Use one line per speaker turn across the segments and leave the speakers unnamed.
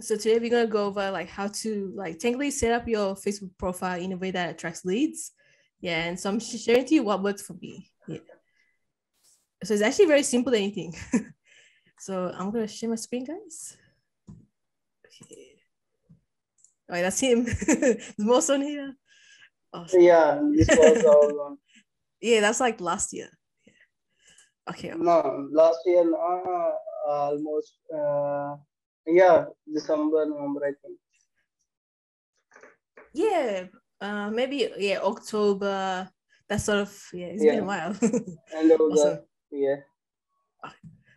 So today we're gonna go over like how to like technically set up your Facebook profile in a way that attracts leads. Yeah, and so I'm sharing to you what works for me. Yeah. So it's actually very simple anything. So I'm gonna share my screen, guys. Okay. All right, that's him. There's more on here. Oh,
Yeah, this was our one.
yeah, that's like last year. Okay.
No, last year, almost, yeah, December, November, I think.
Yeah. Maybe yeah, October. That sort of yeah, it's been a
Yeah,
while.
end of
Awesome.
the year.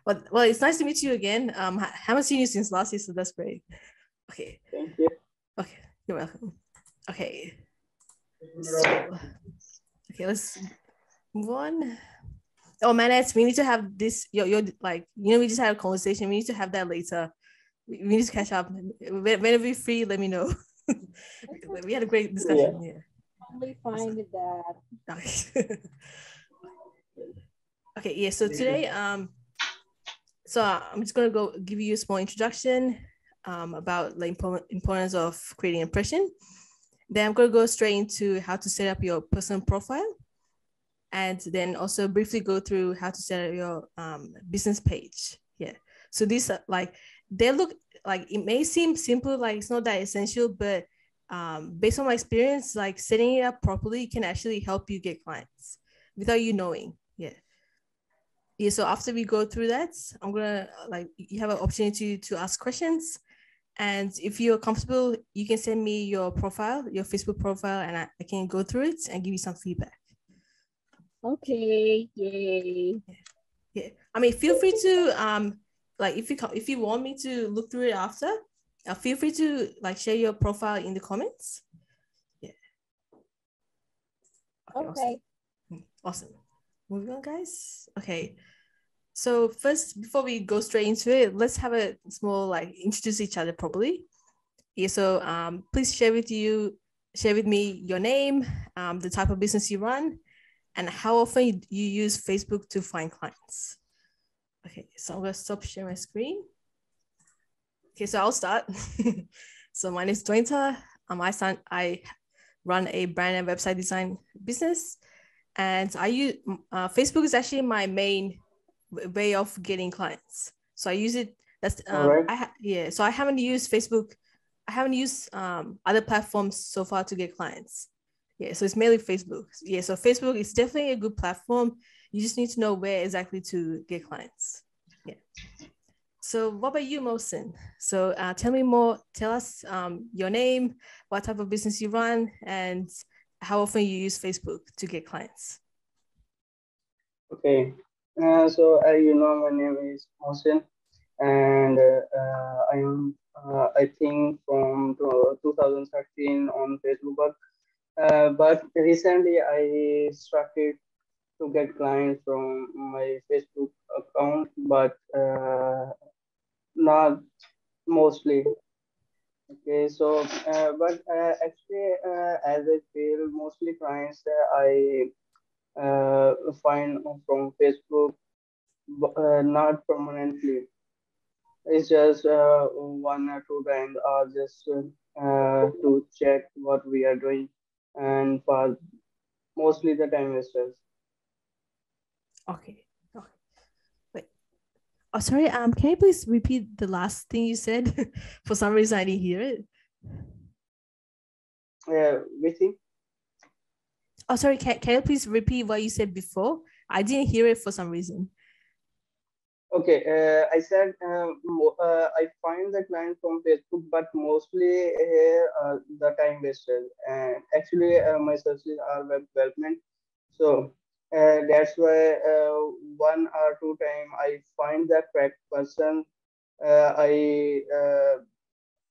Well, it's nice to meet you again. I haven't seen you since last year, so that's great. Okay.
Thank you.
Okay. You're welcome. Okay. So okay, let's move on. Oh man, we need to have this. Your like we just had a conversation. We need to have that later. We need to catch up. Whenever you're free, let me know. We had a great
Yeah.
discussion. Yeah.
Totally fine with that.
Okay. Yeah. So today, so I'm just gonna go give you a small introduction about the importance of creating impression. Then I'm gonna go straight into how to set up your personal profile, and then also briefly go through how to set up your business page. Yeah. So these are like they look like it may seem simple, like it's not that essential, but based on my experience, like setting it up properly can actually help you get clients without you knowing. Yeah. Yeah. So after we go through that, I'm gonna like you have an opportunity to ask questions. And if you're comfortable, you can send me your profile, your Facebook profile, and I can go through it and give you some feedback.
Okay, yay.
Yeah, I mean, feel free to like if you want me to look through it after, feel free to like share your profile in the comments. Yeah.
Okay.
Awesome. Moving on, guys. Okay. So first, before we go straight into it, let's have a small like introduce each other properly. Yeah. So please share with me your name, the type of business you run, and how often you use Facebook to find clients. Okay, so I'm gonna stop sharing my screen. Okay, so I'll start. So my name is Dwayne. I run a brand and website design business, and I use Facebook is actually my main way of getting clients. So I use it. That's
All right.
yeah. So I haven't used Facebook. I haven't used other platforms so far to get clients. Yeah, so it's mainly Facebook. Yeah, so Facebook is definitely a good platform. You just need to know where exactly to get clients. Yeah. So what about you, Mohsin? So tell us your name, what type of business you run, and how often you use Facebook to get clients.
Okay. So, you know, my name is Mohsen, and I am, I think, from 2013 on Facebook. But recently, I started to get clients from my Facebook account, but not mostly. Okay, so but actually, as I feel, mostly clients I find from Facebook, not permanently. It's just one or two times, or just to check what we are doing, and for mostly the time wasters.
Okay. Okay. Wait. Oh, sorry. Can you please repeat the last thing you said? For some reason, I didn't hear it.
We think.
Oh, sorry. Can you please repeat what you said before? I didn't hear it for some reason.
Okay, I said I find the client from Facebook, but mostly the time wasted. And actually, my searches are web development, so that's why one or two time I find the correct person. I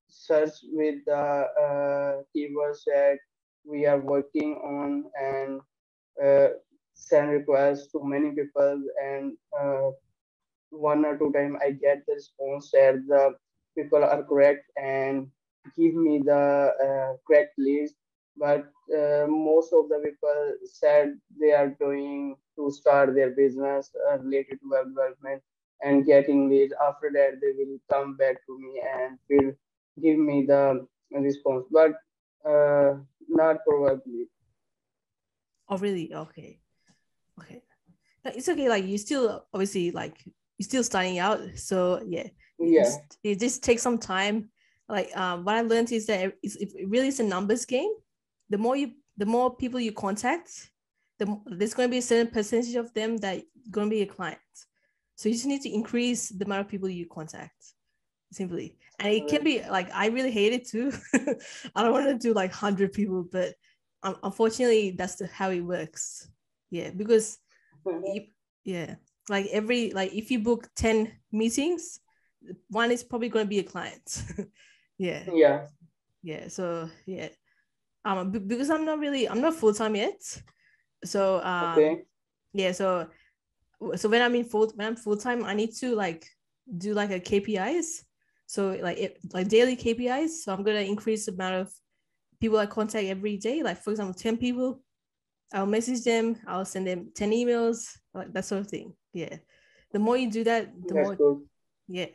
search with the keywords that we are working on, and send requests to many people, and one or two time I get the response that the people are correct and give me the correct list. But most of the people said they are doing to start their business related to web development and getting leads. After that, they will come back to me and fill give me the response, but not probably.
Oh, really? Okay. Okay. No, it's okay. Like you still obviously like you're still starting out. So yeah,
Yeah,
it just takes some time. Like what I learned is that it really is a numbers game. The more people you contact, there's going to be a certain percentage of them that going to be a client. So you just need to increase the amount of people you contact simply. And it can be like, I really hate it too. I don't want to do like 100 people, but unfortunately that's how it works. Yeah, because yeah, like if you book 10 meetings, one is probably going to be a client. Yeah.
yeah.
Yeah. So yeah. Because I'm not full-time yet. So
Okay,
yeah, so when I'm full-time, I need to like do like a KPIs. So like daily KPIs. So I'm gonna increase the amount of people I contact every day. Like for example, 10 people, I'll message them, I'll send them 10 emails, like that sort of thing. Yeah. The more you do that, the
that's
more,
good.
yeah.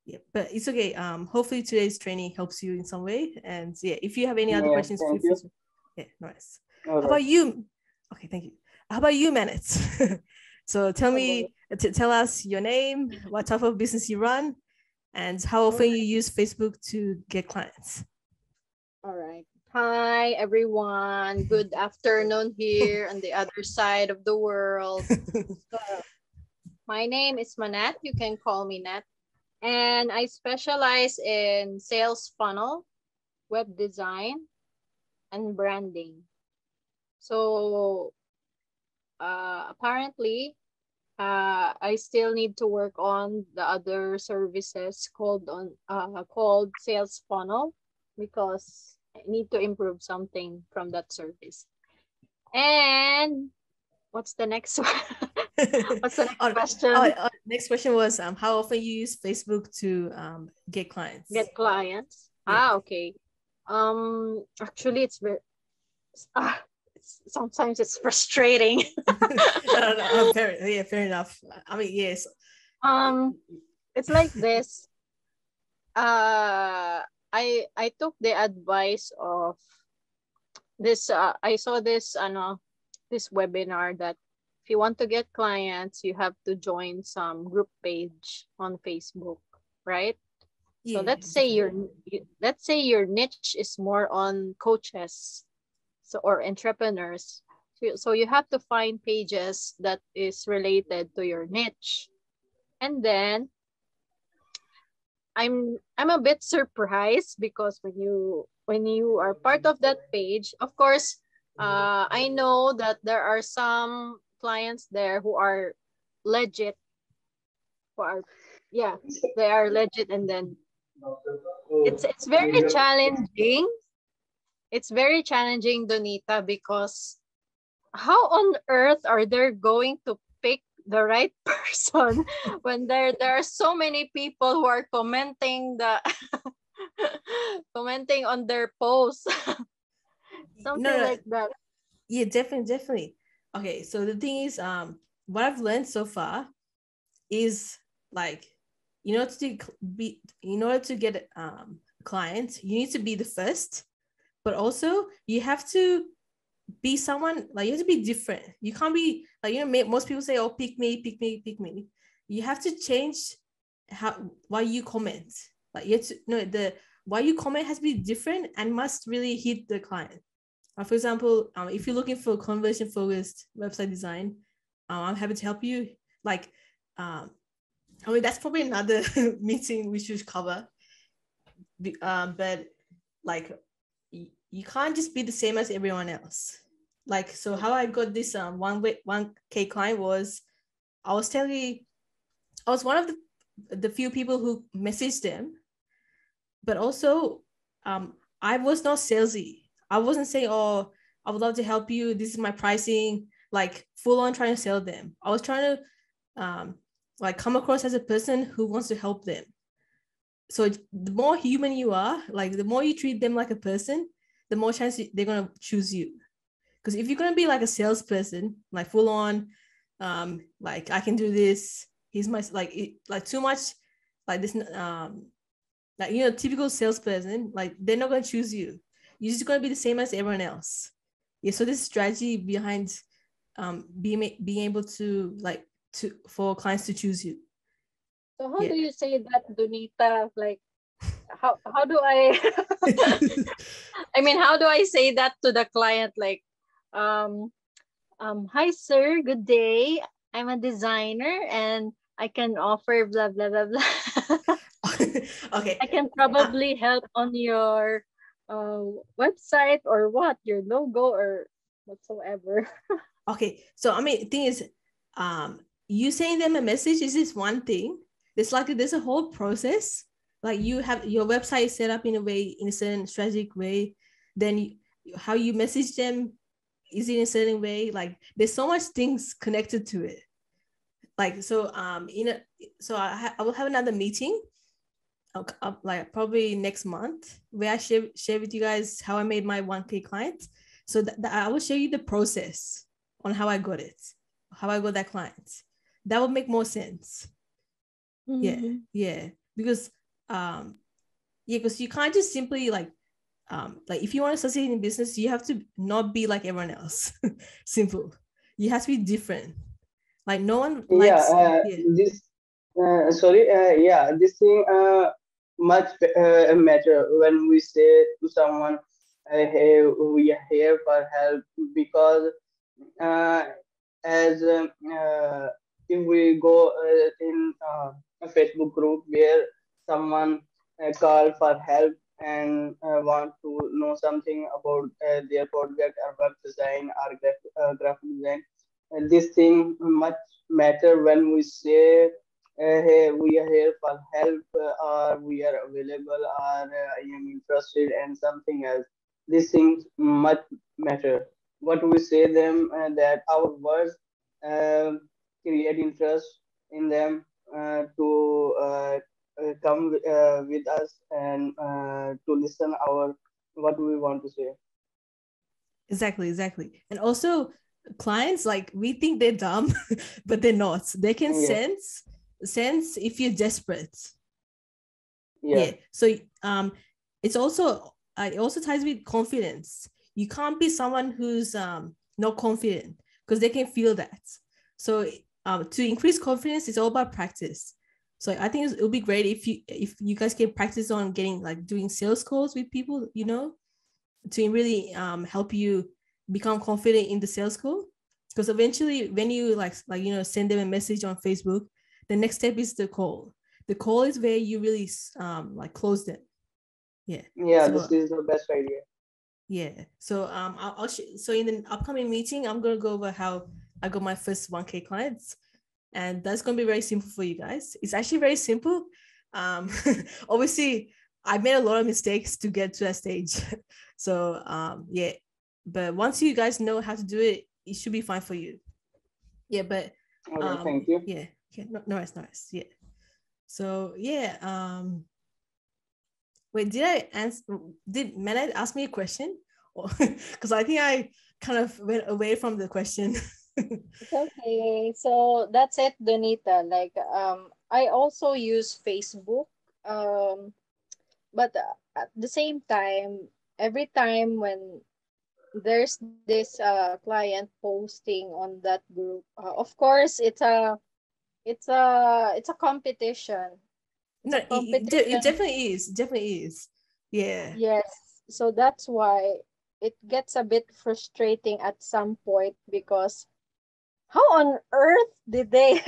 Yeah. But it's okay. Hopefully today's training helps you in some way. And yeah, if you have any other
Yeah,
questions, feel
thank
free
you.
to. Yeah, nice.
All
How
right.
about you? Okay, thank you. How about you, Manet? So tell us your name, what type of business you run, and how often you use Facebook to get clients.
All right. Hi, everyone. Good afternoon here on the other side of the world. My name is Manat. You can call me Nat. And I specialize in sales funnel, web design, and branding. So apparently, I still need to work on the other services called sales funnel because I need to improve something from that service. And what's the next one? What's the next question?
Next question was how often you use Facebook to get clients?
Get clients.
Yeah.
Okay. Actually, it's very. Sometimes it's frustrating.
No, fair enough. I mean, yes.
It's like this. I took the advice of this. I saw this. This webinar that if you want to get clients, you have to join some group page on Facebook, right? So
Yeah,
let's say your niche is more on coaches, so or entrepreneurs. So you have to find pages that is related to your niche, and then I'm a bit surprised because when you are part of that page, of course, I know that there are some clients there who are legit, who are yeah, they are legit, and then it's very challenging. It's very challenging, Donita, because how on earth are they going to pick the right person when there are so many people who are commenting commenting on their posts? Something
no,
like that.
yeah, definitely. Okay, so the thing is, what I've learned so far is like, in order to get clients, you need to be the first, but also you have to be someone, like you have to be different. You can't be like, most people say, oh, pick me, pick me, pick me. You have to change why you comment. Like you have to the why you comment has to be different and must really hit the client. For example, if you're looking for conversion focused website design, I'm happy to help you. Like I mean, that's probably another meeting we should cover. But like you can't just be the same as everyone else. Like, so how I got this 1K client was, I was one of the few people who messaged them, but also I was not salesy. I wasn't saying, oh, I would love to help you, this is my pricing, like full on trying to sell them. I was trying to like come across as a person who wants to help them. So the more human you are, like the more you treat them like a person, the more chance they're going to choose you. Because if you're going to be like a salesperson, like full on, like I can do this, he's my, like too much, like this Like, you know, typical salesperson, like they're not going to choose you. You're just going to be the same as everyone else. Yeah. So this strategy behind being able to like for clients to choose you.
So how do you say that, Donita? Like, how do I I mean, how do I say that to the client? Like, hi sir, good day. I'm a designer and I can offer blah blah blah blah.
Okay.
I can probably help on your website or what, your logo or whatsoever.
Okay. So I mean, the thing is, you sending them a message is this one thing. There's a whole process. Like you have your website set up in a certain strategic way. Then how you message them is in a certain way. Like there's so much things connected to it. Like so, so I will have another meeting, like probably next month, where I share with you guys how I made my 1K client. So that I will show you the process on how I got it, how I got that client. That would make more sense.
Mm-hmm.
Yeah, because because you can't just simply like if you want to succeed in business, you have to not be like everyone else. Simple. You have to be different. Like no one likes.
This sorry, this thing much matter when we say to someone, hey, we are here for help, because uh, as if we go in a Facebook group where someone call for help and want to know something about their project or web design or graphic design, and this thing much matter when we say, hey, we are here for help, or we are available, or I am interested in something else. These things much matter. What we say them, that our words create interest in them to come with us and to listen our what we want to say.
Exactly. And also clients, like we think they're dumb, but they're not. They can sense if you're desperate. Yeah. So it also ties with confidence. You can't be someone who's not confident, because they can feel that. So to increase confidence, it's all about practice. So I think it'll be great if you guys can practice on getting like doing sales calls with people, you know, to really help you become confident in the sales call. Because eventually when you like you know, send them a message on Facebook, the next step is the call. The call is where you really like close them.
So, this is the best idea.
So I'll so in the upcoming meeting, I'm gonna go over how I got my first 1K clients, and that's gonna be very simple for you guys. It's actually very simple. Obviously I made a lot of mistakes to get to that stage. So but once you guys know how to do it, it should be fine for you. But
thank you.
No worries. So wait, did I answer? Did Mehmet ask me a question? Because I think I kind of went away from the question.
It's okay. So that's it, Donita. Like I also use Facebook. But at the same time, every time when there's this client posting on that group, of course it's a competition. It's
No,
a
it
competition.
definitely is. Yeah.
Yes. So that's why it gets a bit frustrating at some point, because how on earth did they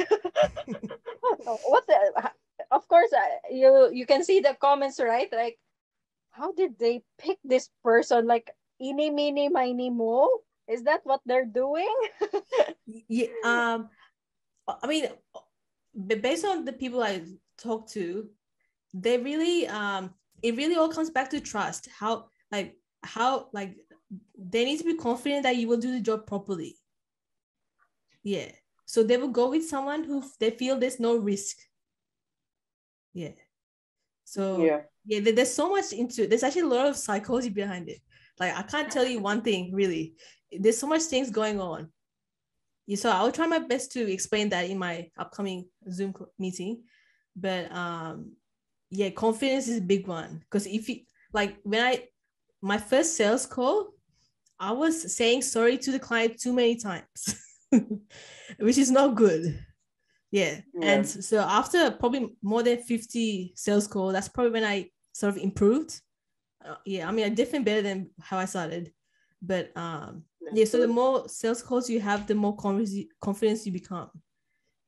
what the, of course you can see the comments, right? Like, how did they pick this person? Like, eeny meeny miny mo, is that what they're doing?
I mean, based on the people I talk to, they really it really all comes back to trust. How they need to be confident that you will do the job properly. So they will go with someone who they feel there's no risk. So there's so much into, there's actually a lot of psychology behind it. Like I can't tell you one thing really. There's so much things going on. So I'll try my best to explain that in my upcoming Zoom meeting. But yeah, confidence is a big one. Because if you like my first sales call, I was saying sorry to the client too many times, which is not good. Yeah. And so after probably more than 50 sales call, that's probably when I sort of improved. Yeah, I mean, I definitely better than how I started. But yeah, so the more sales calls you have, the more confidence you become.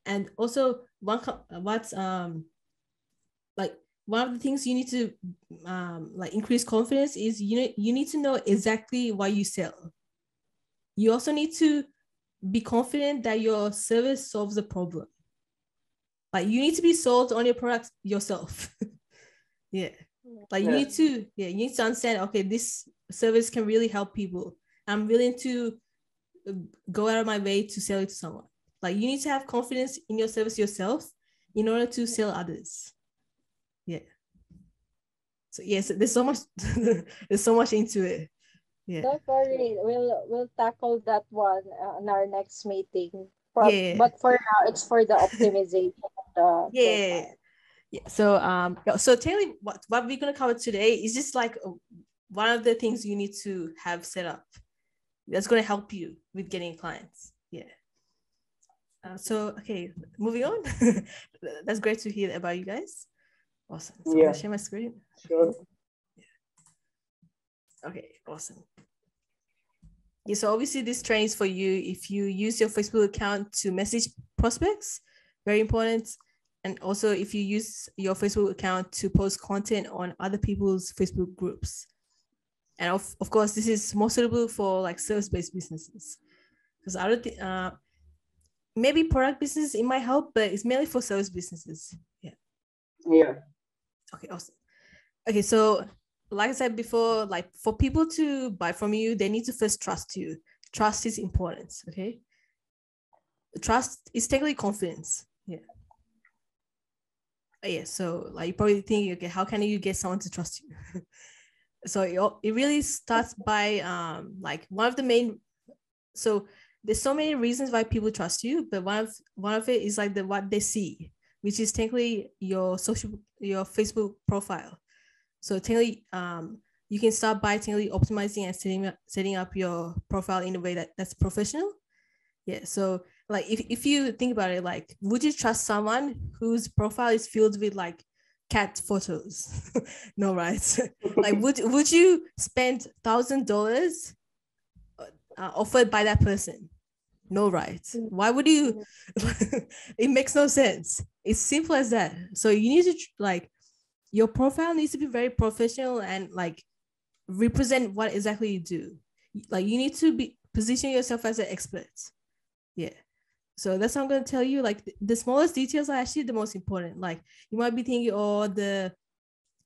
And also what's like one of the things you need to like increase confidence is you need to know exactly why you sell. You also need to be confident that your service solves the problem. Like you need to be sold on your product yourself. Yeah. Like you need to understand, okay, this service can really help people. I'm willing to go out of my way to sell it to someone. Like you need to have confidence in your service yourself in order to sell others. Yeah. So yes, there's so much there's so much into it. Yeah.
Don't worry, we'll tackle that one in our next meeting.
Yeah.
But for now, it's for the optimization of the
yeah. Yeah. So Taylor, what we're gonna cover today is just like one of the things you need to have set up that's gonna help you with getting clients. Yeah. So okay, moving on. That's great to hear about you guys. Awesome. So I'm gonna share my screen.
Sure.
Okay, awesome. Yeah, so obviously this training is for you if you use your Facebook account to message prospects, very important. And also if you use your Facebook account to post content on other people's Facebook groups. And of course, this is more suitable for like service-based businesses. Because I don't think, maybe product business, it might help, but it's mainly for service businesses. Yeah.
Yeah.
Okay, awesome. Okay, so like I said before, like for people to buy from you, they need to first trust you. Trust is important, okay? Trust is technically confidence. Yeah. Yeah, so like you probably think, okay, how can you get someone to trust you? So it really starts by like one of the main, so there's so many reasons why people trust you, but one of it is like what they see, which is technically your Facebook profile. So technically, you can start by technically optimizing and setting up your profile in a way that's professional. Yeah. So like if you think about it, like, would you trust someone whose profile is filled with like cat photos? No, right? Like would you spend $1,000 offered by that person? No, right? Why would you? It makes no sense. It's simple as that. So you need to like, your profile needs to be very professional and like represent what exactly you do. Like you need to position yourself as an expert. Yeah. So that's what I'm going to tell you. Like the smallest details are actually the most important. Like you might be thinking, oh, the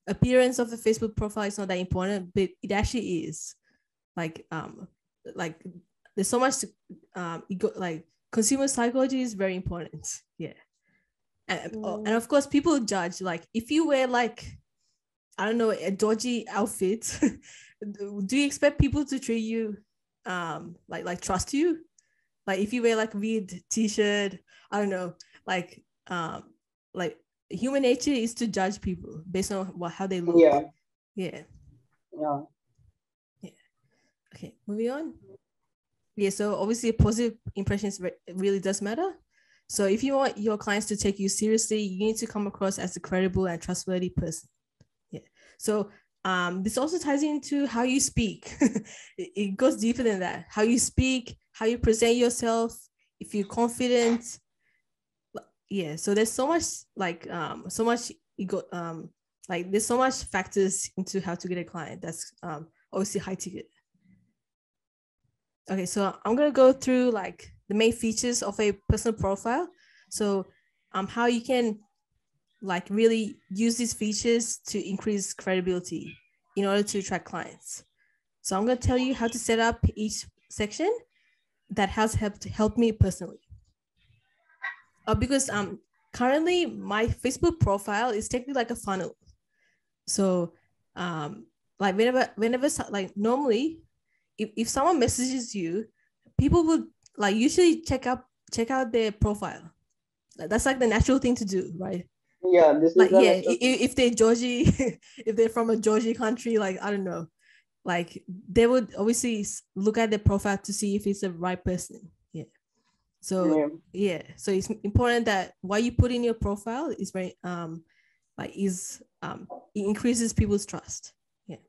appearance of the Facebook profile is not that important, but it actually is. Like there's so much like consumer psychology is very important. Yeah. And of course people judge, like if you wear like, I don't know, a dodgy outfit, do you expect people to treat you like trust you? Like if you wear like weird t-shirt, I don't know, like human nature is to judge people based on how they look. Yeah. Okay, moving on. Yeah, so obviously positive impressions really does matter. So if you want your clients to take you seriously, you need to come across as a credible and trustworthy person. Yeah. So this also ties into how you speak. It goes deeper than that. How you speak, how you present yourself, if you're confident. Yeah. So there's so much like so much ego, like there's so much factors into how to get a client. That's obviously high ticket. Okay, so I'm gonna go through like the main features of a personal profile. So how you can like really use these features to increase credibility in order to attract clients. So I'm gonna tell you how to set up each section that has helped me personally. Because currently my Facebook profile is technically like a funnel. So like whenever like normally if someone messages you, people would like usually check out their profile. That's like the natural thing to do, right?
Yeah, this is
Like,
the
yeah,
natural.
if they're Georgie, if they're from a Georgie country, like, I don't know, like they would obviously look at their profile to see if it's the right person. Yeah. So
Yeah.
yeah, so it's important that what you put in your profile is very it increases people's trust. Yeah.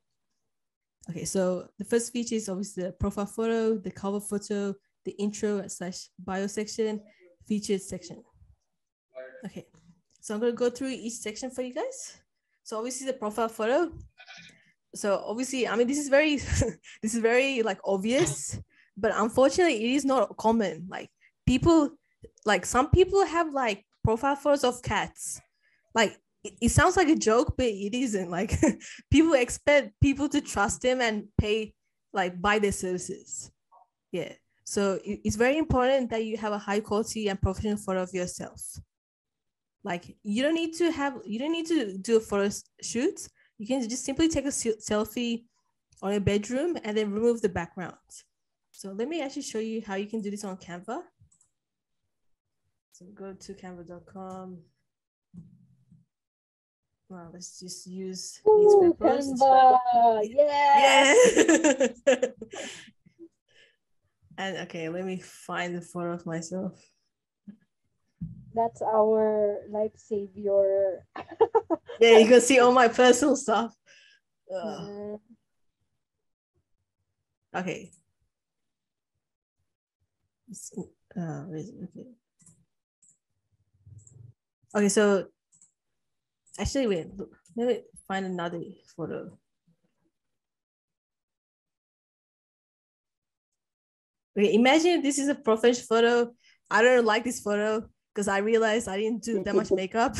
Okay, so the first feature is obviously the profile photo, the cover photo, the intro / bio section, featured section. Okay, so I'm gonna go through each section for you guys. So obviously the profile photo. So obviously, I mean, this is very this is very like obvious, but unfortunately it is not common. Like people, like some people have like profile photos of cats. Like it sounds like a joke, but it isn't. Like people expect people to trust them and pay, like buy their services. Yeah. So it's very important that you have a high quality and professional photo of yourself. Like you don't need to do a photo shoot. You can just simply take a selfie on your bedroom and then remove the background. So let me actually show you how you can do this on Canva. So go to canva.com. Well, let's just use
Ooh, Canva. Yes.
Yeah. And okay, let me find the photo of myself.
That's our life savior.
Yeah, you can see all my personal stuff. Okay. Okay. Okay, so actually, wait, look, let me find another photo. Okay, imagine this is a professional photo. I don't like this photo because I realized I didn't do that much makeup.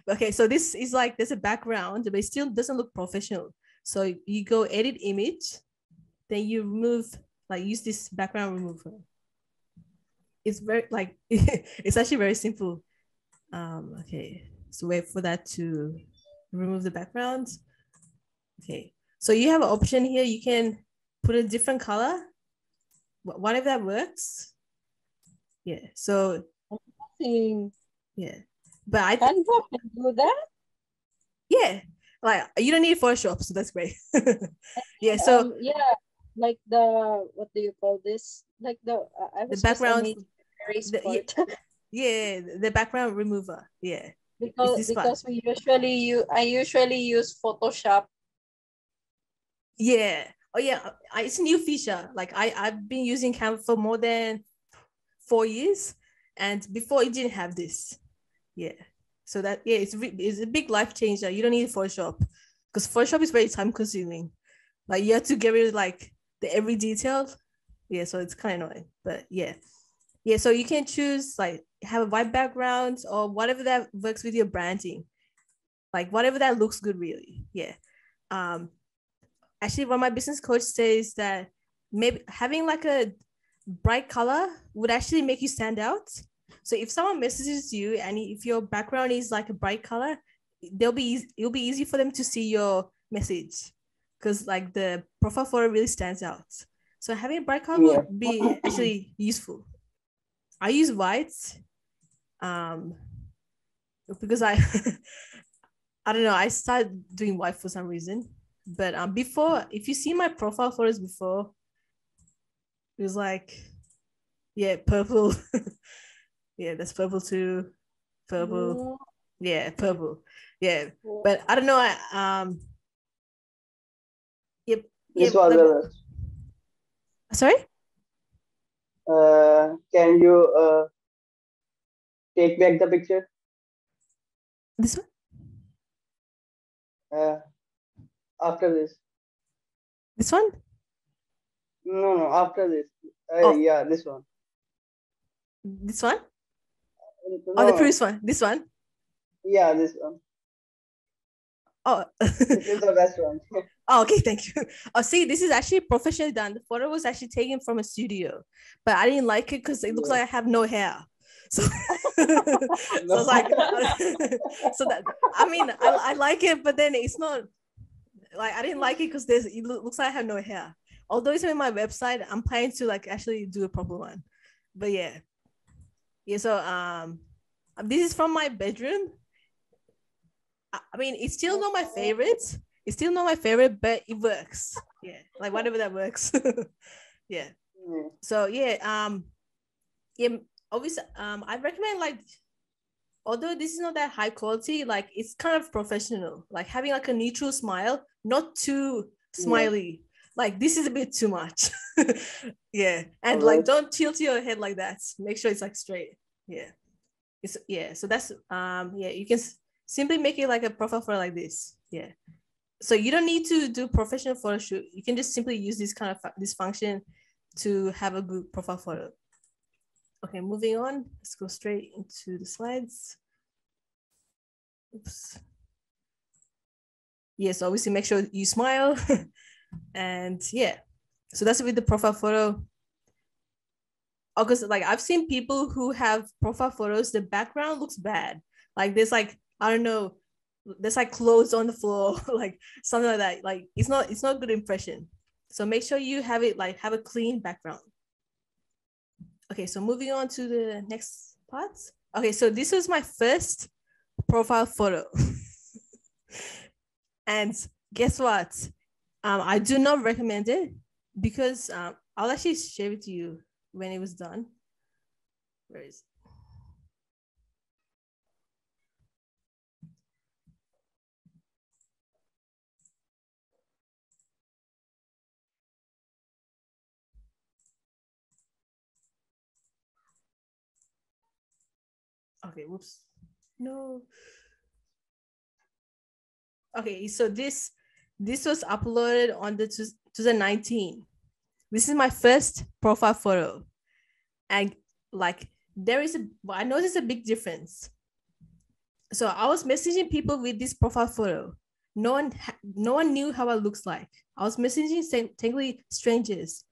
Okay, so this is like there's a background, but it still doesn't look professional. So you go edit image, then you remove, like use this background remover. It's very like it's actually very simple. Okay, so wait for that to remove the background. Okay, so you have an option here. You can put a different color, whatever that works. Yeah. So yeah, but I
Canva can do that.
Yeah, like you don't need Photoshop, so that's great. Yeah. So
yeah, like the what do you call this? Like I
the
was just
background,
amazed erase
the,
part.
yeah, the background remover. Yeah, it's
because
this part.
I usually use Photoshop.
Yeah. Oh yeah, it's a new feature. Like I've been using Canva for more than 4 years, and before it didn't have this. Yeah. So that yeah, it's a big life changer. You don't need Photoshop because Photoshop is very time consuming. Like you have to get rid of like the every detail. Yeah, so it's kind of annoying. But yeah. Yeah, so you can choose like have a white background or whatever that works with your branding. Like whatever that looks good really. Yeah. Um Actually what my business coach says that maybe having like a bright color would actually make you stand out. So if someone messages you and if your background is like a bright color, it'll be easy for them to see your message because like the profile photo really stands out. So having a bright color
Yeah.
would be actually useful. I use white because I I don't know, I started doing white for some reason. But before, if you see my profile photos before, it was like, yeah, purple. Yeah, that's purple too. Purple. Yeah, purple. Yeah. But I don't know. Yep.
This
Yep.
was the best.
Sorry?
Can you take back the picture?
This one?
After this.
This one?
No, after this.
Oh.
Yeah, this one.
This one?
No.
Oh, the previous one. This one?
Yeah, this one.
Oh.
This is the best one.
Oh, okay, thank you. Oh, see, this is actually professionally done. The photo was actually taken from a studio, but I didn't like it because it looks like I have no hair. So, so I was like, so that I mean, I like it, but then it's not like I didn't like it because it looks like I have no hair. Although it's on my website, I'm planning to like actually do a proper one. But yeah. So this is from my bedroom. I mean, it's still not my favorite. It's still not my favorite, but it works. Yeah, like whatever that works. Yeah. So yeah, yeah, obviously, I recommend like, although this is not that high quality, like it's kind of professional, like having like a neutral smile, not too smiley. Like this is a bit too much. Yeah, and like don't tilt your head like that. Make sure it's like straight. Yeah, it's yeah. So that's yeah. You can simply make it like a profile photo like this. Yeah. So you don't need to do professional photo shoot. You can just simply use this kind of this function to have a good profile photo. Okay, moving on. Let's go straight into the slides. Oops. Yes, obviously make sure you smile. And yeah, so that's with the profile photo. Because like I've seen people who have profile photos, the background looks bad. Like there's like, I don't know, there's like clothes on the floor, like something like that. Like it's not a good impression. So make sure you have it like have a clean background. Okay, so moving on to the next part. Okay, so this was my first profile photo. And guess what? I do not recommend it because I'll actually share it to you when it was done. Where is it? Okay, whoops. No. Okay, so this was uploaded on the 2019. This is my first profile photo. And like I noticed a big difference. So I was messaging people with this profile photo. No one knew how I looks like. I was messaging technically strangers,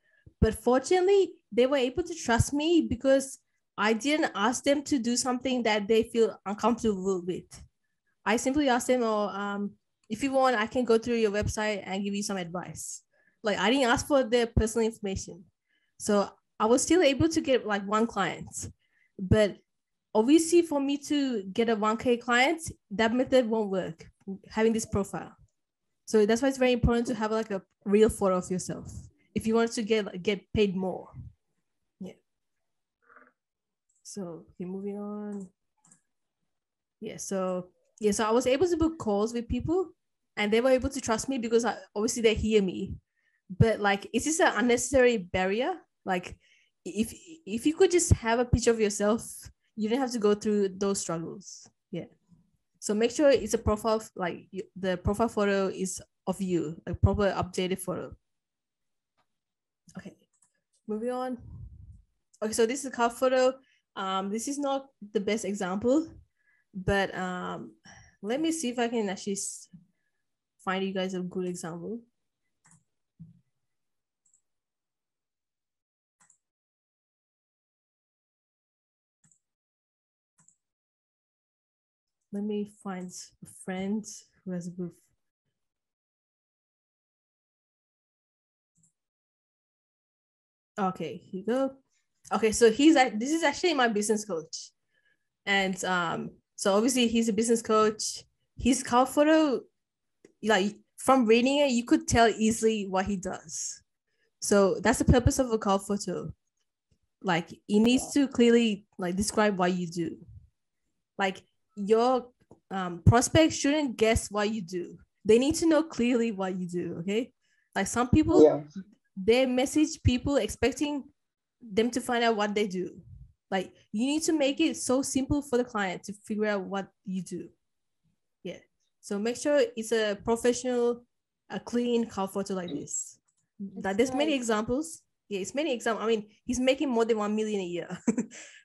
but fortunately they were able to trust me because I didn't ask them to do something that they feel uncomfortable with. I simply asked them, "Oh, if you want, I can go through your website and give you some advice." Like I didn't ask for their personal information, so I was still able to get like one client, but obviously for me to get a 1K client, that method won't work, having this profile. So that's why it's very important to have like a real photo of yourself if you want to get paid more. Yeah. So okay, moving on. Yeah, so I was able to book calls with people and they were able to trust me because obviously they hear me. But like, is this an unnecessary barrier? Like if you could just have a picture of yourself, you don't have to go through those struggles. Yeah. So make sure it's a profile, like the profile photo is of you, a proper updated photo. Okay, moving on. Okay, so this is a car photo. This is not the best example, but let me see if I can actually find you guys a good example. Let me find a friend who has a good. Okay, here you go. Okay, so this is actually my business coach. And so obviously he's a business coach. His car photo, like from reading it, you could tell easily what he does. So that's the purpose of a car photo. Like it needs to clearly like describe what you do. Like your prospects shouldn't guess what you do. They need to know clearly what you do. Okay. Like some people, they message people expecting them to find out what they do. Like you need to make it so simple for the client to figure out what you do. Yeah. So make sure it's a professional, a clean car photo like this. Like there's many examples. Yeah, it's many examples. I mean, he's making more than 1 million a year.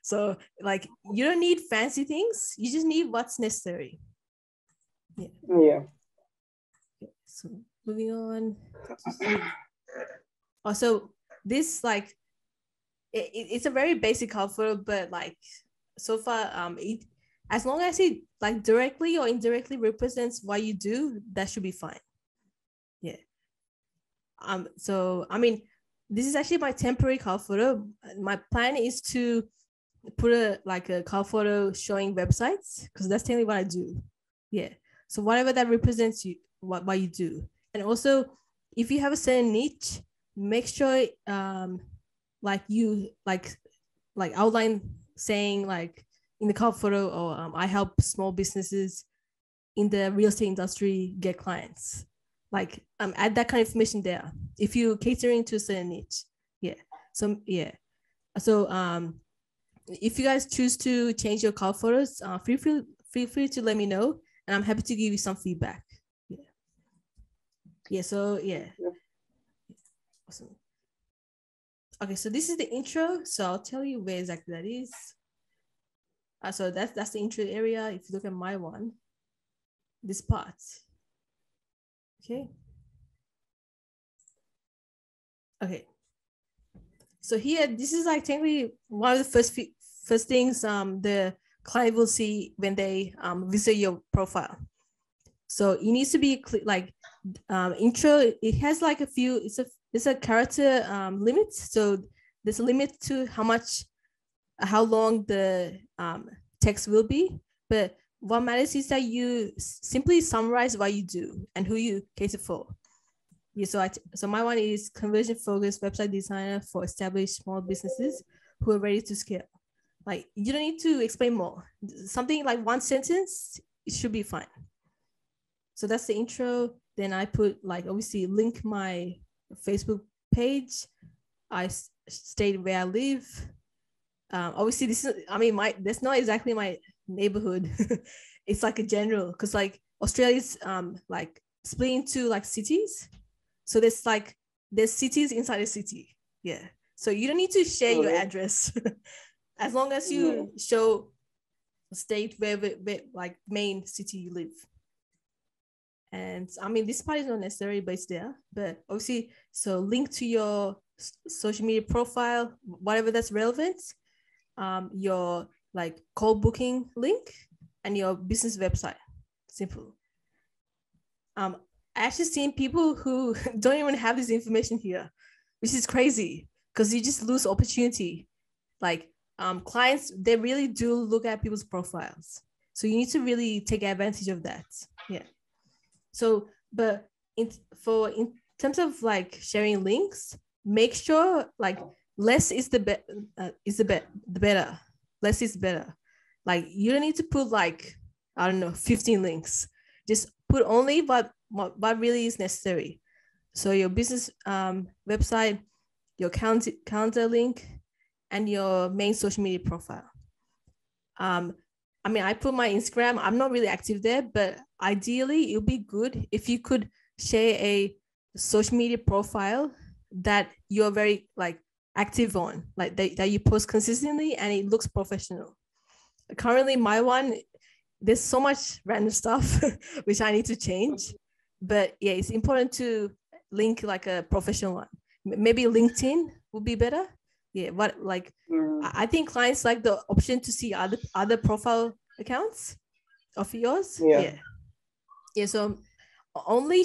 So like you don't need fancy things. You just need what's necessary. Yeah.
Yeah.
So moving on. Also, this like it's a very basic car photo, but like so far, it as long as it like directly or indirectly represents what you do, that should be fine. Yeah. So I mean, this is actually my temporary car photo. My plan is to put a car photo showing websites because that's technically what I do. Yeah. So whatever that represents you, what you do. And also, if you have a certain niche, make sure like you like outline saying like in the cover photo, or I help small businesses in the real estate industry get clients. Like add that kind of information there if you're catering to a certain niche. Yeah. So yeah. So if you guys choose to change your cover photos, feel free to let me know, and I'm happy to give you some feedback. Yeah. Yeah. So yeah. Awesome. Okay, so this is the intro. So I'll tell you where exactly that is. So that's the intro area. If you look at my one, this part. Okay. Okay. So here, this is like technically one of the first things the client will see when they visit your profile. So it needs to be like intro. It has like a few. It's a character limit. So there's a limit to how long the text will be. But what matters is that you simply summarize what you do and who you cater for. Yeah, so my one is conversion focused website designer for established small businesses who are ready to scale. Like you don't need to explain more. Something like one sentence, it should be fine. So that's the intro. Then I put like obviously link my Facebook page. I state where I live. Obviously this is, I mean, that's not exactly my neighborhood. It's like a general, because like Australia's like split into like cities. So there's cities inside a city. Yeah. So you don't need to share your address as long as you show state where like main city you live. And I mean, this part is not necessary, but it's there. But obviously, so link to your social media profile, whatever that's relevant, your like call booking link, and your business website. Simple. I actually seen people who don't even have this information here, which is crazy because you just lose opportunity. Like clients, they really do look at people's profiles. So you need to really take advantage of that. Yeah. So, but in terms of like sharing links, make sure like less is the better. Less is better. Like you don't need to put like, I don't know, 15 links. Just put only what really is necessary. So your business website, your calendar link, and your main social media profile. I mean, I put my Instagram. I'm not really active there, but ideally, it would be good if you could share a social media profile that you're very like active on, like that you post consistently and it looks professional. Currently, my one, there's so much random stuff which I need to change. But yeah, it's important to link like a professional one. Maybe LinkedIn would be better. Yeah, what like I think clients like the option to see other profile accounts of yours. Yeah. So only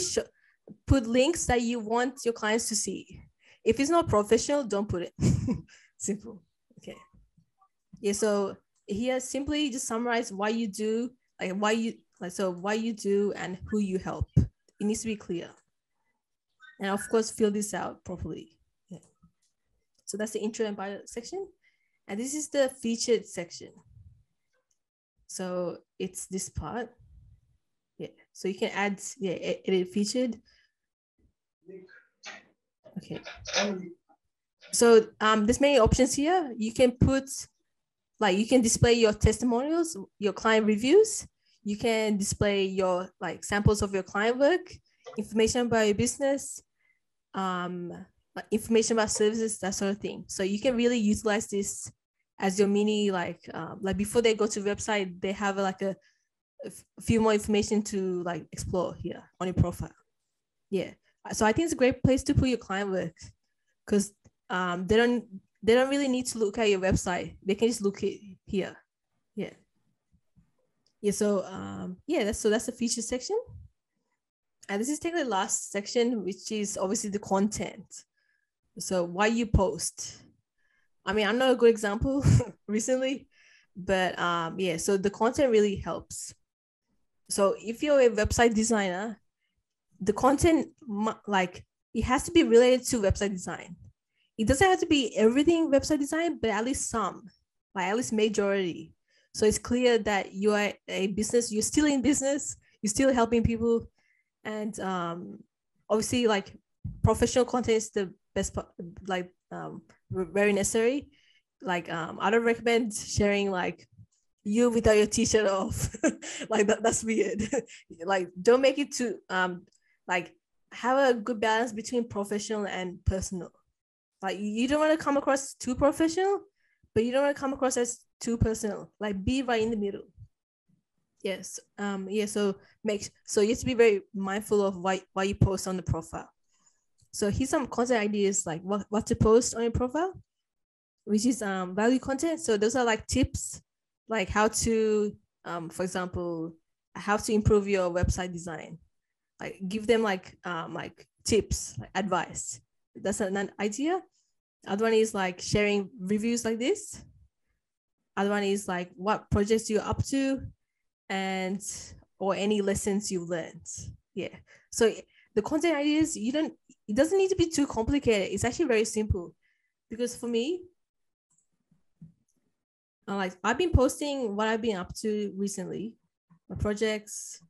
put links that you want your clients to see. If it's not professional, don't put it. Simple. Okay. Yeah. So here, simply just summarize what you do, like what you do and who you help. It needs to be clear. And of course, fill this out properly. Yeah. So that's the intro and bio section. And this is the featured section. So it's this part. Yeah. So you can add, edit featured. Okay. So there's many options here. You can put, like, you can display your testimonials, your client reviews. You can display your like samples of your client work, information about your business, information about services, that sort of thing. So you can really utilize this as your mini, like before they go to the website, they have like a few more information to like explore here on your profile. Yeah. So I think it's a great place to put your client work, because they don't really need to look at your website. They can just look it here. Yeah. Yeah. So that's the feature section. And this is technically the last section, which is obviously the content. So why you post. I mean, I'm not a good example recently, but so the content really helps. So if you're a website designer, the content, like, it has to be related to website design. It doesn't have to be everything website design, but at least some, like at least majority. So it's clear that you are a business, you're still in business, you're still helping people. And obviously, like, professional content is the best part, like very necessary. Like I don't recommend sharing like you without your t-shirt off. Like that's weird. Like don't make it too like have a good balance between professional and personal. Like you don't want to come across too professional, but you don't want to come across as too personal. Like be right in the middle. Yes. Yeah. So you have to be very mindful of what you post on the profile. So here's some content ideas, like what to post on your profile, which is value content. So those are like tips, like how to, for example, how to improve your website design. Like give them like tips, like advice. That's an idea. Other one is like sharing reviews like this. Other one is like what projects you're up to, and or any lessons you learned. Yeah. So the content ideas, it doesn't need to be too complicated. It's actually very simple. Because for me, like I've been posting what I've been up to recently, my projects,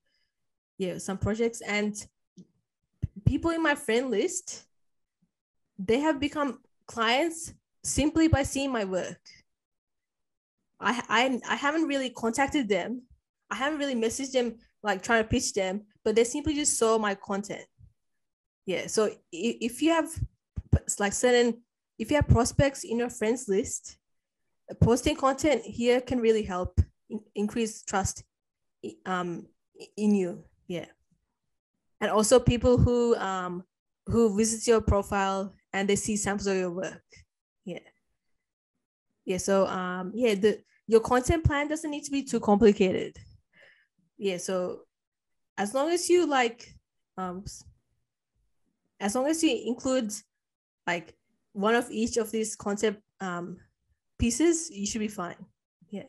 some projects, and people in my friend list, they have become clients simply by seeing my work. I haven't really contacted them. I haven't really messaged them, like trying to pitch them, but they simply just saw my content. Yeah. So if you have like if you have prospects in your friends list, posting content here can really help increase trust in you. Yeah. And also people who visit your profile and they see samples of your work. Yeah. Yeah. So your content plan doesn't need to be too complicated. Yeah. So as long as you as long as you include like one of each of these concept pieces, you should be fine. Yeah.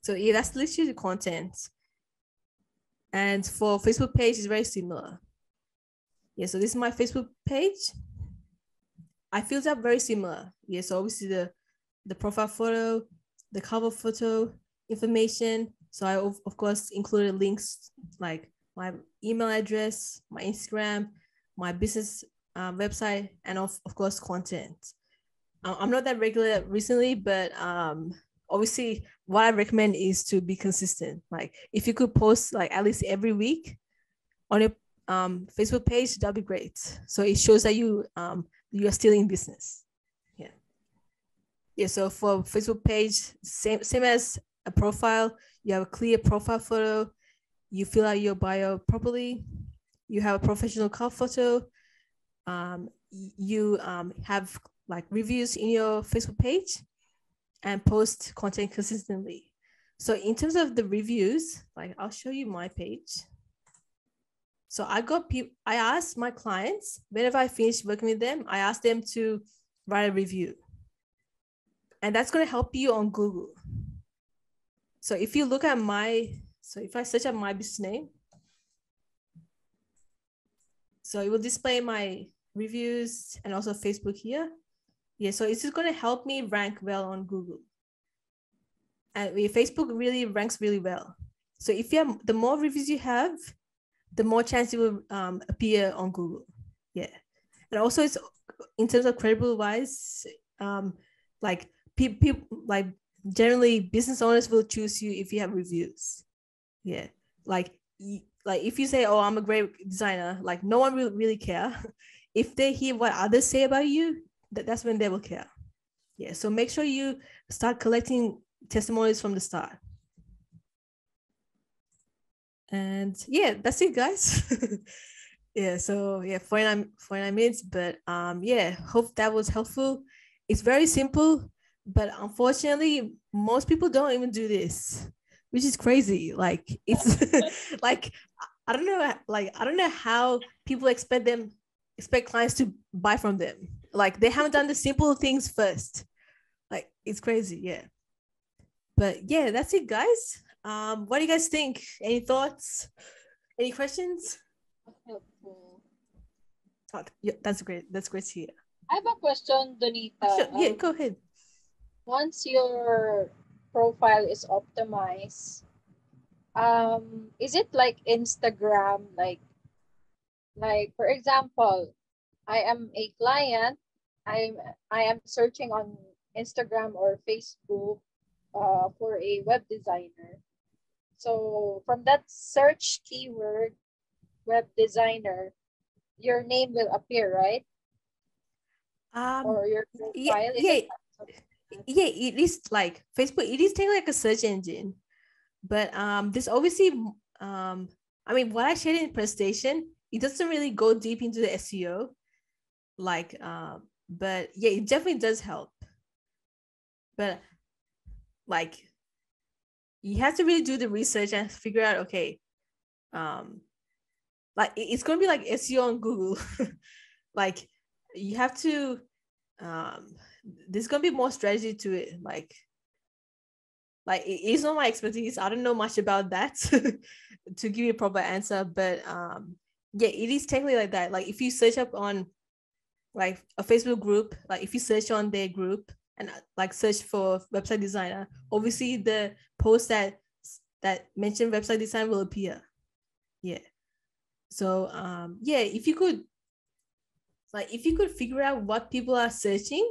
So yeah, that's literally the content. And for Facebook page, it's very similar. Yeah, so this is my Facebook page. I filled up very similar. Yeah, so obviously the profile photo, the cover photo, information. So I of course included links like my email address, my Instagram, my business website, and of course content. I'm not that regular recently, but obviously what I recommend is to be consistent. Like if you could post like at least every week on your Facebook page, that'd be great. So it shows that you are still in business. Yeah. Yeah. So for Facebook page, same as a profile, you have a clear profile photo, you fill out your bio properly, you have a professional cover photo, you have like reviews in your Facebook page, and post content consistently. So in terms of the reviews, like I'll show you my page. So I asked my clients, whenever I finish working with them, I asked them to write a review. And that's going to help you on Google. So if you look at if I search up my business name, so it will display my reviews and also Facebook here. Yeah, so it's just going to help me rank well on Google. And Facebook really ranks really well. So if you have, the more reviews you have, the more chance it will appear on Google. Yeah. And also it's in terms of credible wise, like people like generally business owners will choose you if you have reviews. Yeah. Like if you say, oh, I'm a great designer, like no one will really care. If they hear what others say about you, that's when they will care. Yeah. So make sure you start collecting testimonials from the start. And yeah, that's it, guys. Yeah. So yeah, 49 minutes, but yeah, hope that was helpful. It's very simple, but unfortunately, most people don't even do this, which is crazy. Like it's like I don't know how people expect clients to buy from them. Like they haven't done the simple things first. Like it's crazy, yeah. But yeah, that's it, guys. What do you guys think? Any thoughts? Any questions?
Helpful.
Oh, yeah, that's great. That's great to hear.
I have a question, Donita.
Sure. Yeah, go ahead.
Once your profile is optimized, is it like Instagram, like for example, I am a client, I am searching on Instagram or Facebook for a web designer. So from that search keyword, web designer, your name will appear, right? Or your
Yeah,
profile, is
yeah,
it?
yeah. It is like Facebook. It is technically like a search engine, but there's obviously I mean, what I shared in presentation, it doesn't really go deep into the SEO, like but yeah, it definitely does help. But like, you have to really do the research and figure out, okay, like it's gonna be like SEO on Google. Like, you have to there's gonna be more strategy to it. Like it's not my expertise. I don't know much about that to give you a proper answer. But yeah, it is technically like that. Like if you search up on like a Facebook group, like if you search on their group and like search for website designer, obviously the post that mention website design will appear. Yeah. So yeah, if you could figure out what people are searching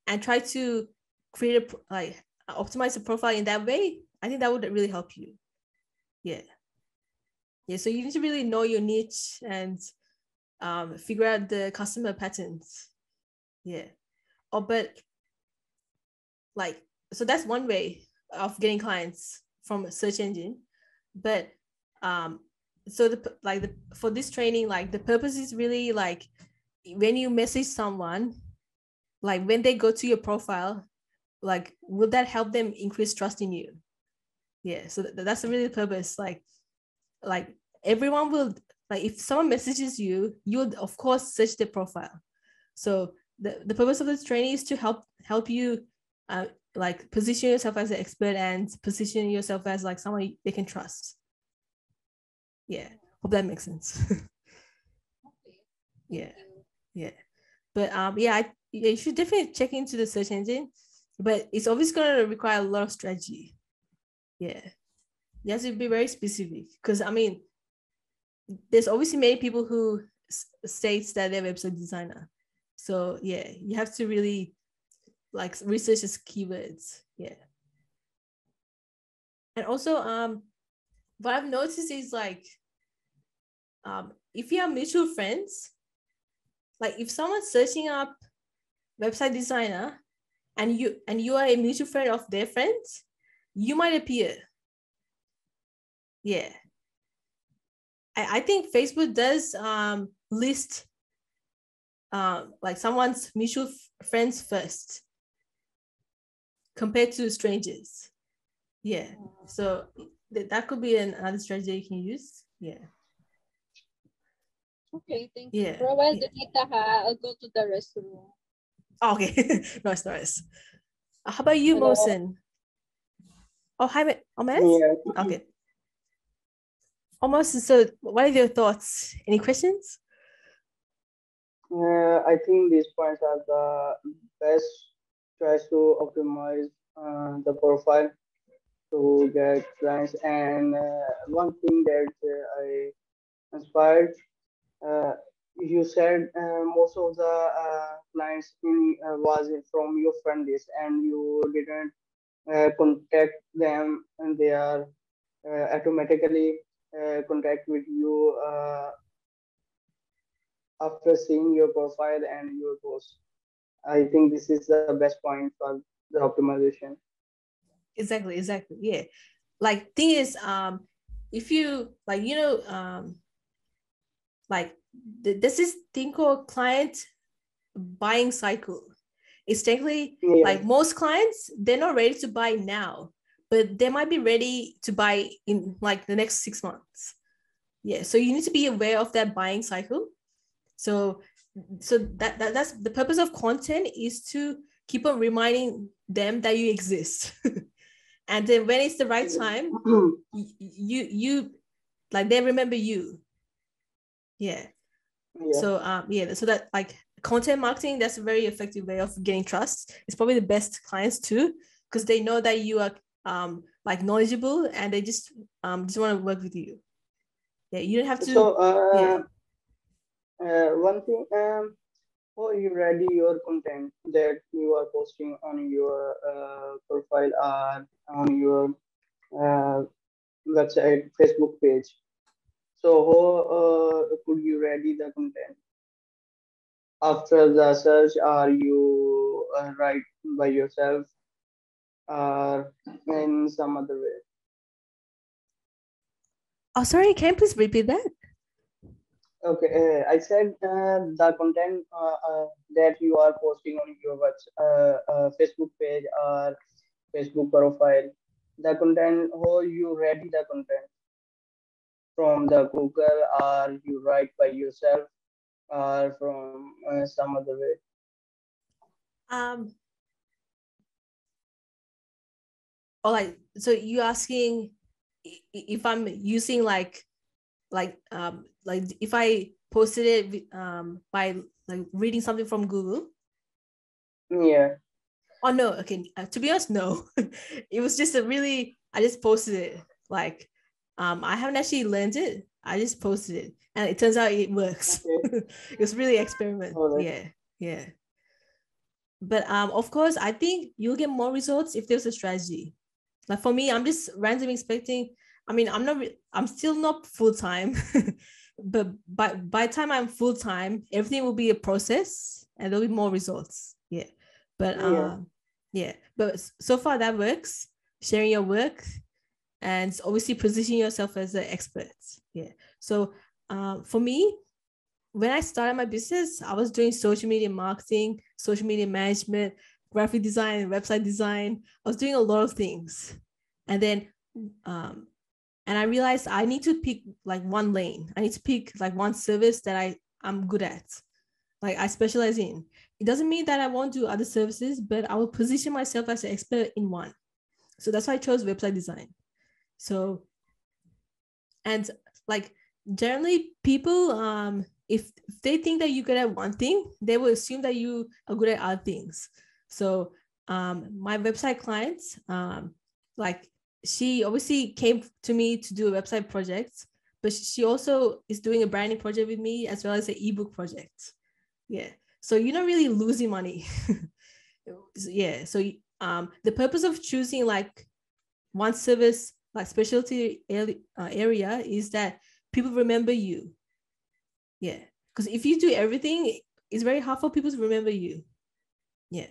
and try to create optimize the profile in that way, I think that would really help you. Yeah. Yeah. So you need to really know your niche and figure out the customer patterns. Yeah. Oh, but like, so that's one way of getting clients from a search engine. But so for this training, like the purpose is really like when you message someone, like when they go to your profile, like will that help them increase trust in you? Yeah. So that's really the purpose. Like everyone will, like if someone messages you, you would of course search their profile. So the purpose of this training is to help you like position yourself as an expert and position yourself as like someone they can trust. Yeah, hope that makes sense. Yeah, yeah. But yeah, you should definitely check into the search engine, but it's obviously going to require a lot of strategy. Yeah, you have to be very specific because I mean, there's obviously many people who states that they're website designer. So yeah, you have to really like research his keywords. Yeah. And also what I've noticed is like if you have mutual friends, like if someone's searching up website designer and you are a mutual friend of their friends, you might appear. Yeah. I think Facebook does list like someone's mutual friends first compared to strangers. Yeah. So that could be another strategy you can use. Yeah.
Okay, thank
Yeah.
you. For a while,
Yeah.
Donita, I'll go to the restroom.
Oh, okay. Nice. How about you,
Hello.
Mohsen? Oh, hi, Omas?
Yeah.
Okay. Almost. So what are your thoughts? Any questions?
I think these points are the best choice to optimize the profile to get clients. And one thing that I inspired, you said most of the clients was from your friend list, and you didn't contact them, and they are automatically contact with you after seeing your profile and your post. I think this is the best point for the optimization.
Exactly. Yeah. Like thing is, if you like, like this is thing called client buying cycle. It's technically like
Yeah.
most clients, they're not ready to buy now, but they might be ready to buy in like the next 6 months. Yeah. So you need to be aware of that buying cycle. So that's the purpose of content, is to keep on reminding them that you exist. And then when it's the right time, you like they remember you. Yeah. So so that like content marketing, that's a very effective way of getting trust. It's probably the best clients too, because they know that you are like knowledgeable and they just want to work with you. Yeah, you don't have to.
So one thing, oh, you ready your content that you are posting on your profile or on your website, Facebook page. So how could you ready the content? After the search, are you write by yourself or in some other way?
Oh, sorry, can you please repeat that?
Okay, I said the content that you are posting on your Facebook page or Facebook profile, the content, how you ready the content from the Google, or you write by yourself, or from some other way?
Or like, so you asking if I'm using like if I posted it by like reading something from Google?
Yeah.
Oh no, okay. To be honest, no. It was just I just posted it. Like, I haven't actually learned it. I just posted it, and it turns out it works.
Okay.
It was really experiment.
All right.
Yeah. But of course, I think you'll get more results if there's a strategy. Like for me, I'm just randomly expecting. I mean, I'm still not full time, but by the time I'm full time, everything will be a process, and there'll be more results. Yeah, but but so far that works. Sharing your work, and obviously positioning yourself as an expert. Yeah. So for me, when I started my business, I was doing social media marketing, social media management, graphic design, website design. I was doing a lot of things. And then and I realized I need to pick like one lane. I need to pick like one service that I'm good at. Like I specialize in. It doesn't mean that I won't do other services, but I will position myself as an expert in one. So that's why I chose website design. So, and like generally people if they think that you're good at one thing, they will assume that you are good at other things. So my website clients, like she obviously came to me to do a website project, but she also is doing a branding project with me as well as an ebook project. Yeah. So you're not really losing money. Yeah. So the purpose of choosing like one service, like specialty area, is that people remember you. Yeah. Because if you do everything, it's very hard for people to remember you. Yeah.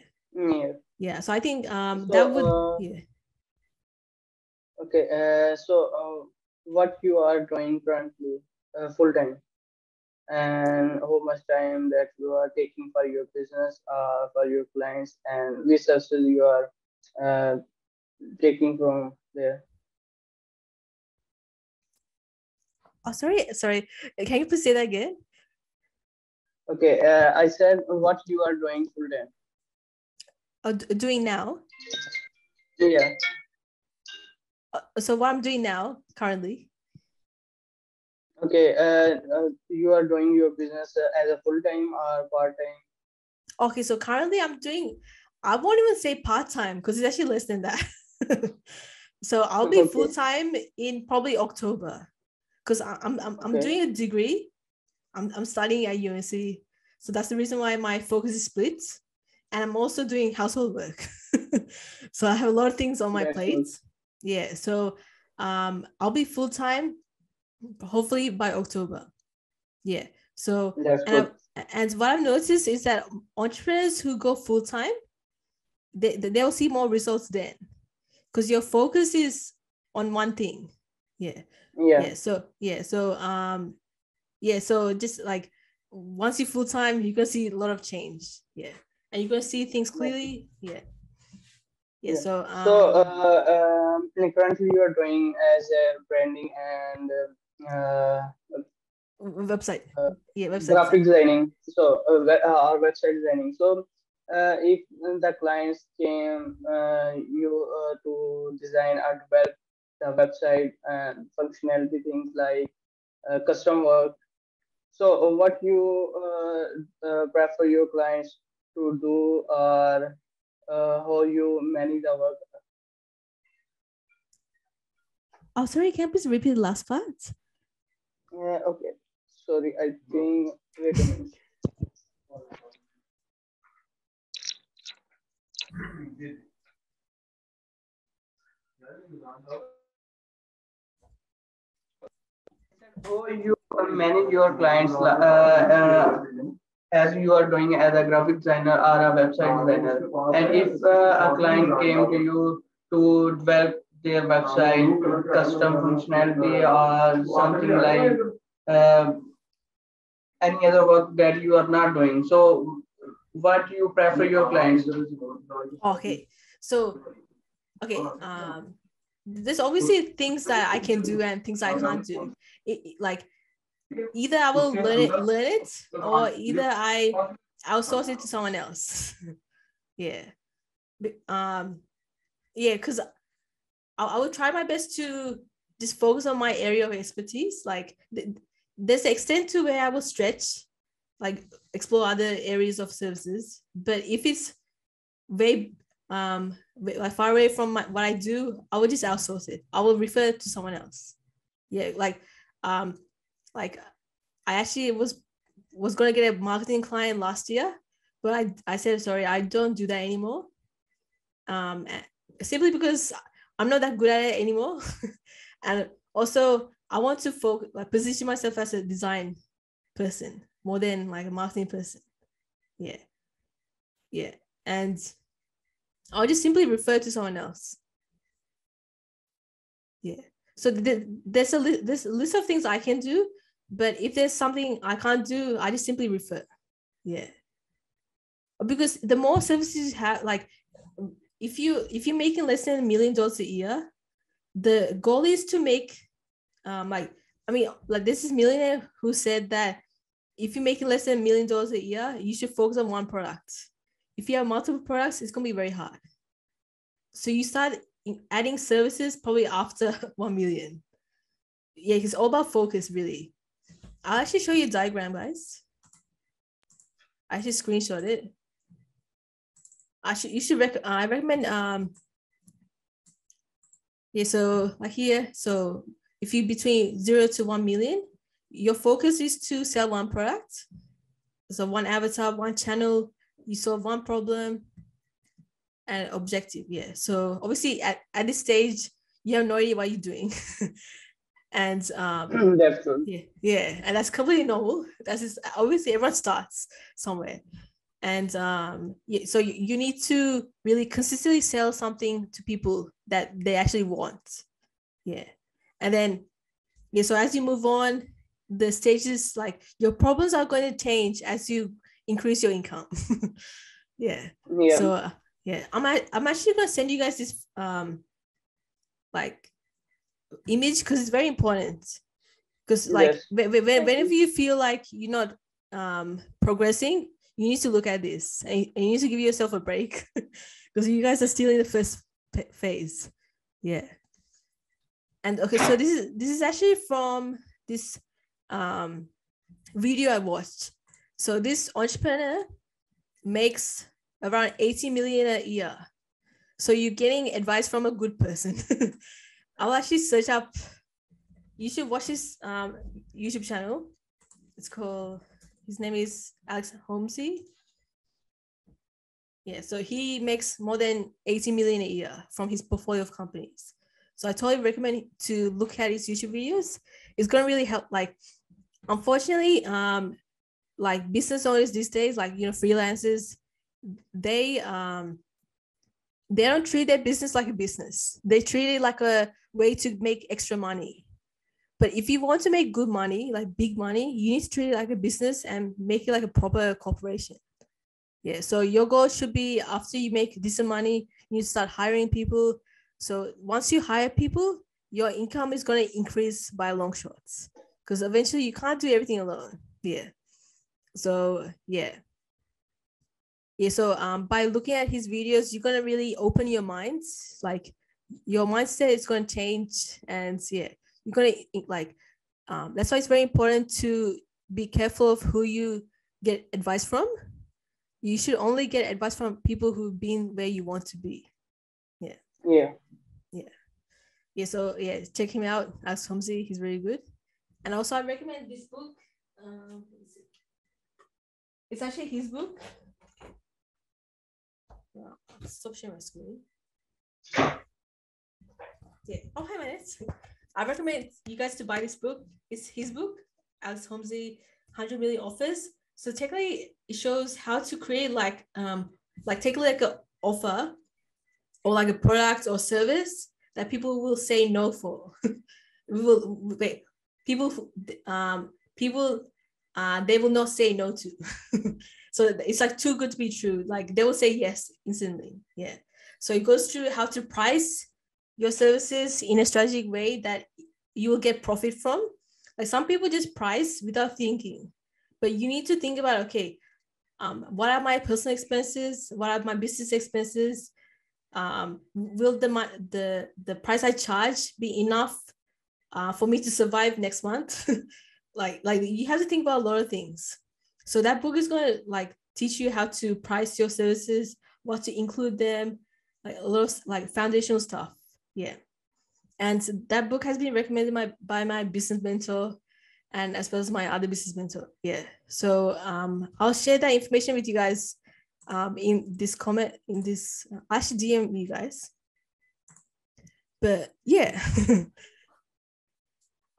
Yeah. So I think that would, yeah.
Okay. So what you are doing currently full time, and how much time that you are taking for your business, for your clients, and which services you are taking from there?
Oh, sorry. Can you please say that again?
Okay. I said what you are doing full time.
Doing now?
Yeah.
So what I'm doing now currently?
Okay. You are doing your business as a full time or part time?
Okay, so currently I won't even say part time because it's actually less than that. So I'll be full time in probably October, because I'm doing a degree. I'm studying at UNC, so that's the reason why my focus is split, and I'm also doing household work. So I have a lot of things on my plate. Yeah, so I'll be full time hopefully by October. Yeah. So and what I've noticed is that entrepreneurs who go full time, they'll see more results then, because your focus is on one thing. So just like once you're full time, you're gonna see a lot of change. And you're gonna see things clearly. So
currently you are doing as a branding and
website
graphic designing, so our website designing. So if the clients came you to design or develop the website and functionality things like custom work. So what you prefer your clients to do, or how you manage the work?
Oh, sorry, can you please repeat the last part?
Okay, sorry, I think, wait a minute. How you manage your clients as you are doing as a graphic designer or a website designer, and if a client came to you to develop their website custom functionality or something like uh, any other work that you are not doing, so what you prefer your clients?
Okay, so okay, there's obviously things that I can do and things I can't do. Like either I will learn it, or either I outsource it to someone else. Yeah. Yeah, because I will try my best to just focus on my area of expertise. Like there's an extent to where I will stretch, like explore other areas of services. But if it's very like far away from what I do, I will just outsource it. I will refer it to someone else. Yeah, like I actually was gonna get a marketing client last year, but I said sorry, I don't do that anymore. Simply because I'm not that good at it anymore. And also I want to focus, like position myself as a design person more than like a marketing person. Yeah. Yeah. And I'll just simply refer to someone else. Yeah. So there's a list of things I can do, but if there's something I can't do, I just simply refer. Yeah. Because the more services you have, like if you're making less than $1 million a year, the goal is to make like this is millionaire who said that if you're making less than $1 million a year, you should focus on one product. If you have multiple products, it's gonna be very hard. So you start adding services probably after 1 million. Yeah, it's all about focus, really. I'll actually show you a diagram, guys. I should screenshot it. I recommend yeah, so like here, so if you between 0 to 1 million, your focus is to sell one product. So one avatar, one channel, you solve one problem and objective. Yeah. So obviously at this stage, you have no idea what you're doing. And
That's good.
yeah, and that's completely normal. That's just obviously everyone starts somewhere. And yeah, so you need to really consistently sell something to people that they actually want. Yeah. And then yeah, so as you move on, the stages, like your problems are going to change as you increase your income. Yeah.
Yeah.
So yeah, I'm actually gonna send you guys this like image because it's very important. Because like
Yes.
whenever you feel like you're not progressing, you need to look at this and you need to give yourself a break because you guys are still in the first phase. Yeah. And okay, so this is actually from this video I watched. So this entrepreneur makes around 80 million a year. So you're getting advice from a good person. I'll actually search up. You should watch his YouTube channel. It's called, his name is Alex Homsey. Yeah, so he makes more than 80 million a year from his portfolio of companies. So I totally recommend to look at his YouTube videos. It's gonna really help. Like, unfortunately, like business owners these days, like freelancers, they don't treat their business like a business. They treat it like a way to make extra money. But if you want to make good money, like big money, you need to treat it like a business and make it like a proper corporation. Yeah. So your goal should be, after you make decent money, you need to start hiring people. So once you hire people, your income is going to increase by long shots because eventually you can't do everything alone. Yeah. So yeah. Yeah, so by looking at his videos, you're gonna really open your minds. Like your mindset is gonna change, and yeah, you're gonna like. That's why it's very important to be careful of who you get advice from. You should only get advice from people who've been where you want to be. Yeah.
Yeah.
Yeah. So yeah, check him out. Alex Homsey. He's very good. And also, I recommend this book. It's actually his book. Wow, stop sharing my screen. Yeah. Oh, hi, minutes. I recommend you guys to buy this book. It's his book, Alex Homsey, 100 Million Offers. So technically, it shows how to create like take like an offer or like a product or service that people will say no for. People they will not say no to. So it's like too good to be true. Like they will say yes instantly. Yeah. So it goes through how to price your services in a strategic way that you will get profit from. Like some people just price without thinking, but you need to think about, okay, what are my personal expenses? What are my business expenses? Will the price I charge be enough for me to survive next month? like you have to think about a lot of things. So that book is going to like teach you how to price your services, what to include them, like a lot of like foundational stuff. Yeah. And that book has been recommended by my business mentor and as well as my other business mentor. Yeah. So I'll share that information with you guys in this comment, in this, I should DM you guys. But yeah.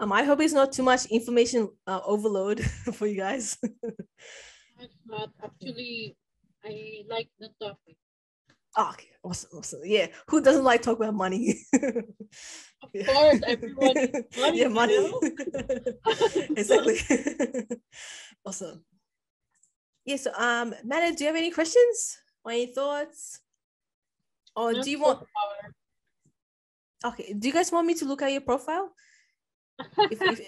I hope it's not too much information overload for you guys.
But actually, I like the topic.
Oh, okay, awesome. Yeah, who doesn't like talk about money?
Of course, everyone needs money.
Yeah, money.
You know?
Exactly. Awesome. Yeah, so Manu, do you have any questions or any thoughts? Or
Not
do you
so
want
far.
okay, do you guys want me to look at your profile? If if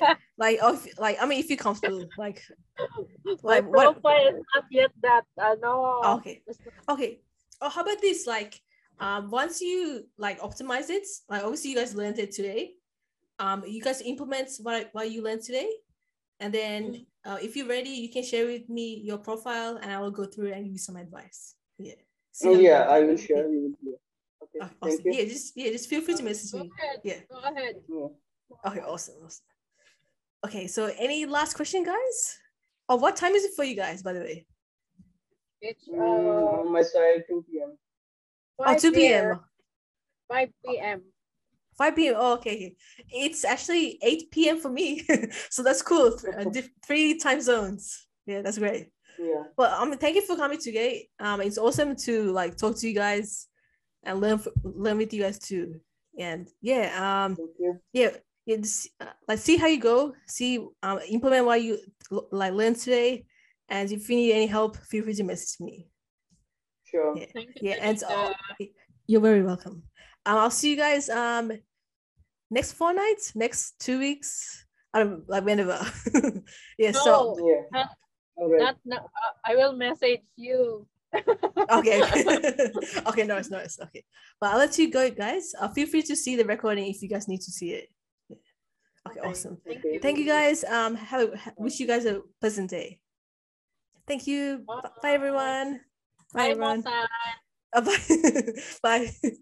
you're comfortable,
My
what
profile is not yet that no.
okay. Okay. Oh, how about this? Like, once you like optimize it, like obviously you guys learned it today. You guys implement what you learned today, and then if you're ready, you can share with me your profile, and I will go through it and give you some advice. Yeah.
Yeah, I will share you with you. Okay.
Awesome.
Thank you.
Yeah, just feel free to message
Go
me.
ahead.
Yeah.
Go ahead.
Yeah.
Okay. Awesome. Okay. So, any last question, guys? Oh, what time is it for you guys, by the way?
It's
On my side, 2 p.m.
2 p.m.
5 p.m.
5 p.m. Oh, okay. It's actually 8 p.m. for me. So that's cool. 3 time zones. Yeah, that's great.
Yeah.
Well, thank you for coming today. It's awesome to like talk to you guys and learn with you guys too. And yeah,
Thank you.
yeah, just, like see how you go. See, implement what you like learned today. And if you need any help, feel free to message me.
Sure.
Yeah,
Thank you,
yeah, and
Janita.
you're very welcome. I'll see you guys next fortnight, next 2 weeks. I don't like whenever. Yeah.
No,
So
Yeah. All right.
not I will message you.
okay. Okay, nice. Okay, but I'll let you go, guys. Feel free to see the recording if you guys need to see it. Yeah. Okay, awesome.
Okay.
Thank you, guys. Wish you guys a pleasant day. Thank you. Bye everyone. Bye
Bye,
everyone.
Mosa.
Bye. Bye.